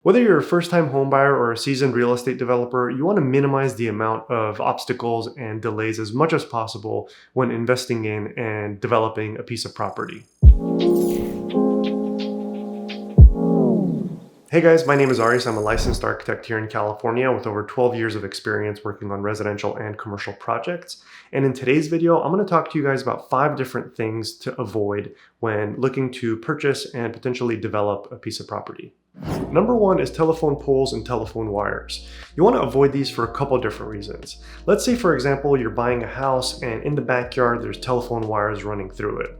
Whether you're a first-time homebuyer or a seasoned real estate developer, you want to minimize the amount of obstacles and delays as much as possible when investing in and developing a piece of property. Hey guys, my name is Aris. I'm a licensed architect here in California with over 12 years of experience working on residential and commercial projects. And in today's video, I'm going to talk to you guys about 5 different things to avoid when looking to purchase and potentially develop a piece of property. Number 1 is telephone poles and telephone wires. You want to avoid these for a couple different reasons. Let's say, for example, you're buying a house and in the backyard there's telephone wires running through it.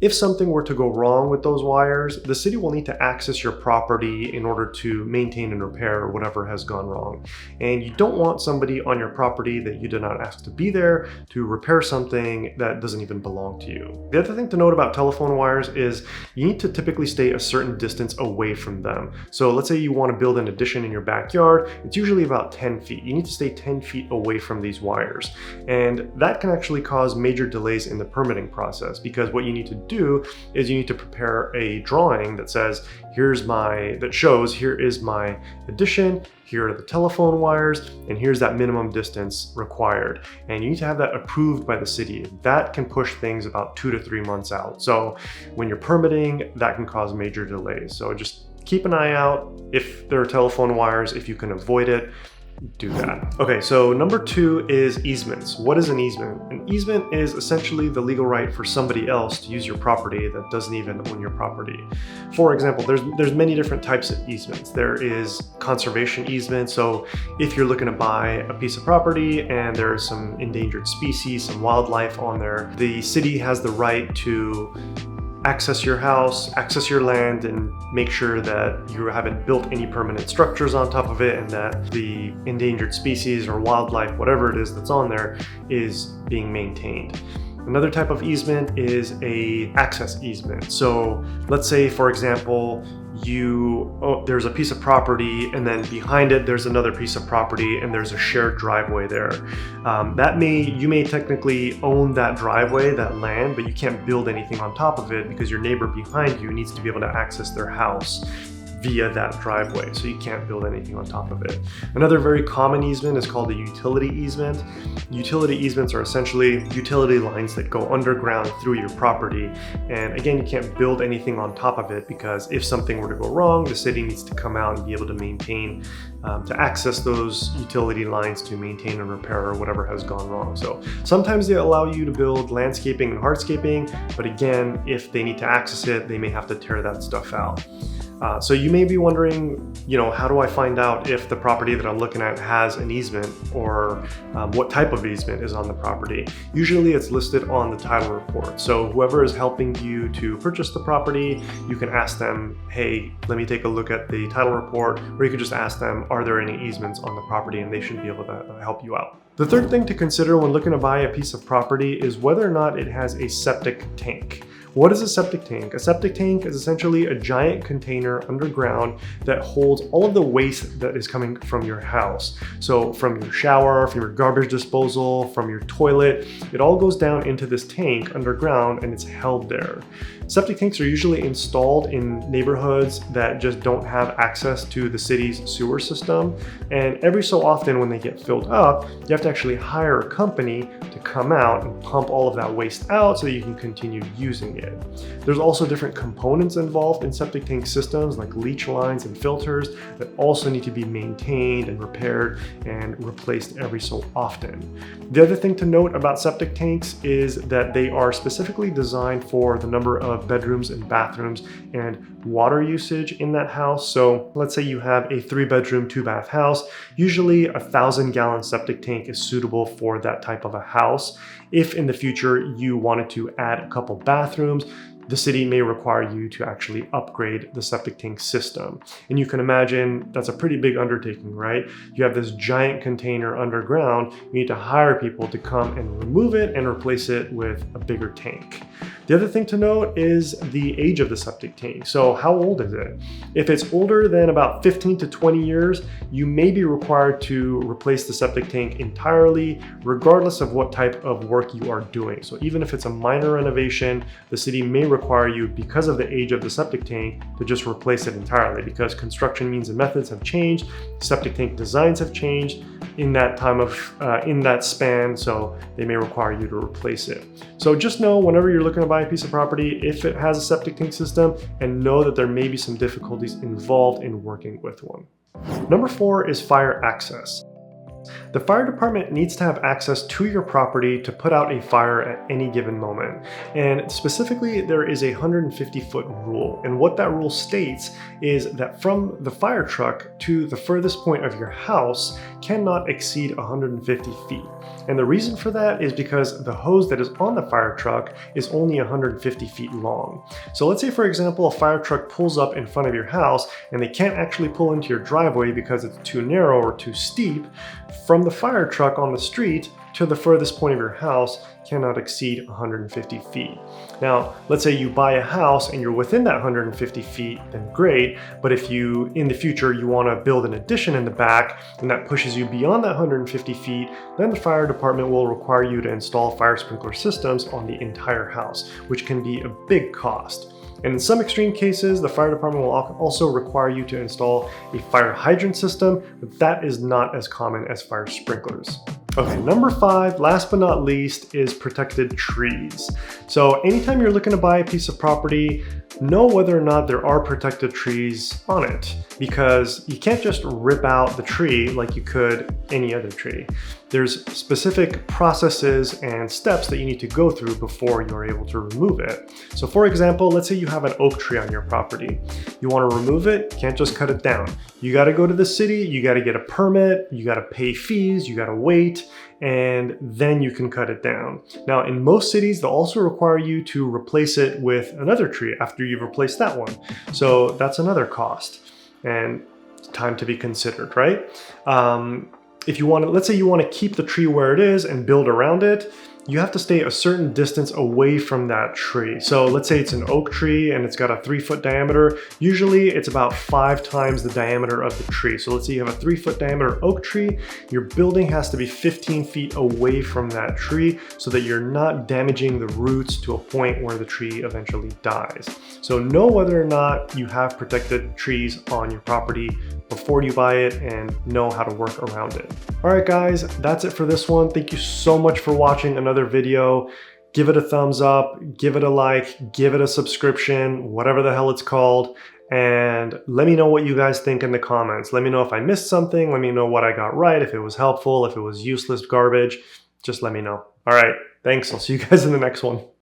If something were to go wrong with those wires, the city will need to access your property in order to maintain and repair whatever has gone wrong. And you don't want somebody on your property that you did not ask to be there to repair something that doesn't even belong to you. The other thing to note about telephone wires is you need to typically stay a certain distance away from them. So let's say you want to build an addition in your backyard, it's usually about 10 feet. You need to stay 10 feet away from these wires. And that can actually cause major delays in the permitting process, because what you need to do is you need to prepare a drawing that says, here is my addition, here are the telephone wires, and here's that minimum distance required. And you need to have that approved by the city. That can push things about 2 to 3 months out. So when you're permitting, that can cause major delays. So just keep an eye out. If there are telephone wires, if you can avoid it, do that. Okay, so number 2 is easements. What is an easement? An easement is essentially the legal right for somebody else to use your property that doesn't even own your property. For example, there's many different types of easements. There is conservation easement. So if you're looking to buy a piece of property and there's some endangered species, some wildlife on there, the city has the right to access your house, access your land, and make sure that you haven't built any permanent structures on top of it and that the endangered species or wildlife, whatever it is that's on there, is being maintained. Another type of easement is an access easement. So let's say, for example, there's a piece of property and then behind it there's another piece of property and there's a shared driveway there. You may technically own that driveway, that land, but you can't build anything on top of it because your neighbor behind you needs to be able to access their house via that driveway, so you can't build anything on top of it. Another very common easement is called a utility easement. Utility easements are essentially utility lines that go underground through your property, and again, you can't build anything on top of it because if something were to go wrong, the city needs to come out and be able to maintain, to access those utility lines to maintain and repair whatever has gone wrong. So sometimes they allow you to build landscaping and hardscaping, but again, if they need to access it, they may have to tear that stuff out. So you may be wondering, how do I find out if the property that I'm looking at has an easement, or what type of easement is on the property? Usually it's listed on the title report. So whoever is helping you to purchase the property, you can ask them, hey, let me take a look at the title report, or you could just ask them, are there any easements on the property, and they should be able to help you out. The third thing to consider when looking to buy a piece of property is whether or not it has a septic tank. What is a septic tank? A septic tank is essentially a giant container underground that holds all of the waste that is coming from your house. So from your shower, from your garbage disposal, from your toilet, it all goes down into this tank underground and it's held there. Septic tanks are usually installed in neighborhoods that just don't have access to the city's sewer system. And every so often when they get filled up, you have to actually hire a company to come out and pump all of that waste out so that you can continue using it. There's also different components involved in septic tank systems like leach lines and filters that also need to be maintained and repaired and replaced every so often. The other thing to note about septic tanks is that they are specifically designed for the number of bedrooms and bathrooms and water usage in that house. So let's say you have a 3-bedroom, 2-bath house. Usually a 1,000-gallon septic tank is suitable for that type of a house. If in the future you wanted to add a couple bathrooms, the city may require you to actually upgrade the septic tank system. And you can imagine that's a pretty big undertaking, right? You have this giant container underground, you need to hire people to come and remove it and replace it with a bigger tank. The other thing to note is the age of the septic tank. So how old is it? If it's older than about 15 to 20 years, you may be required to replace the septic tank entirely, regardless of what type of work you are doing. So even if it's a minor renovation, the city may require you, because of the age of the septic tank, to just replace it entirely, because construction means and methods have changed, septic tank designs have changed in that time of in that span, so they may require you to replace it. So just know whenever you're looking to buy a piece of property, if it has a septic tank system, and know that there may be some difficulties involved in working with one. Number 4 is fire access. The fire department needs to have access to your property to put out a fire at any given moment. And specifically, there is a 150-foot rule. And what that rule states is that from the fire truck to the furthest point of your house cannot exceed 150 feet. And the reason for that is because the hose that is on the fire truck is only 150 feet long. So let's say, for example, a fire truck pulls up in front of your house and they can't actually pull into your driveway because it's too narrow or too steep. From the fire truck on the street to the furthest point of your house cannot exceed 150 feet. Now, let's say you buy a house and you're within that 150 feet, then great. But if you, in the future, you want to build an addition in the back and that pushes you beyond that 150 feet, then the fire department will require you to install fire sprinkler systems on the entire house, which can be a big cost. And in some extreme cases, the fire department will also require you to install a fire hydrant system, but that is not as common as fire sprinklers. Okay, number 5, last but not least, is protected trees. So anytime you're looking to buy a piece of property, know whether or not there are protected trees on it, because you can't just rip out the tree like you could any other tree. There's specific processes and steps that you need to go through before you're able to remove it. So for example, let's say you have an oak tree on your property. You want to remove it, can't just cut it down. You got to go to the city, you got to get a permit, you got to pay fees, you got to wait, and then you can cut it down. Now, in most cities, they'll also require you to replace it with another tree after you've replaced that one. So that's another cost and time to be considered, right? If you want to, let's say you want to keep the tree where it is and build around it, you have to stay a certain distance away from that tree. So let's say it's an oak tree and it's got a 3-foot diameter. Usually it's about 5 times the diameter of the tree. So let's say you have a 3-foot diameter oak tree, your building has to be 15 feet away from that tree so that you're not damaging the roots to a point where the tree eventually dies. So know whether or not you have protected trees on your property before you buy it and know how to work around it. All right, guys, that's it for this one. Thank you so much for watching another video. Give it a thumbs up, give it a like, give it a subscription, whatever the hell it's called. And let me know what you guys think in the comments. Let me know if I missed something. Let me know what I got right, if it was helpful, if it was useless garbage. Just let me know. All right, thanks. I'll see you guys in the next one.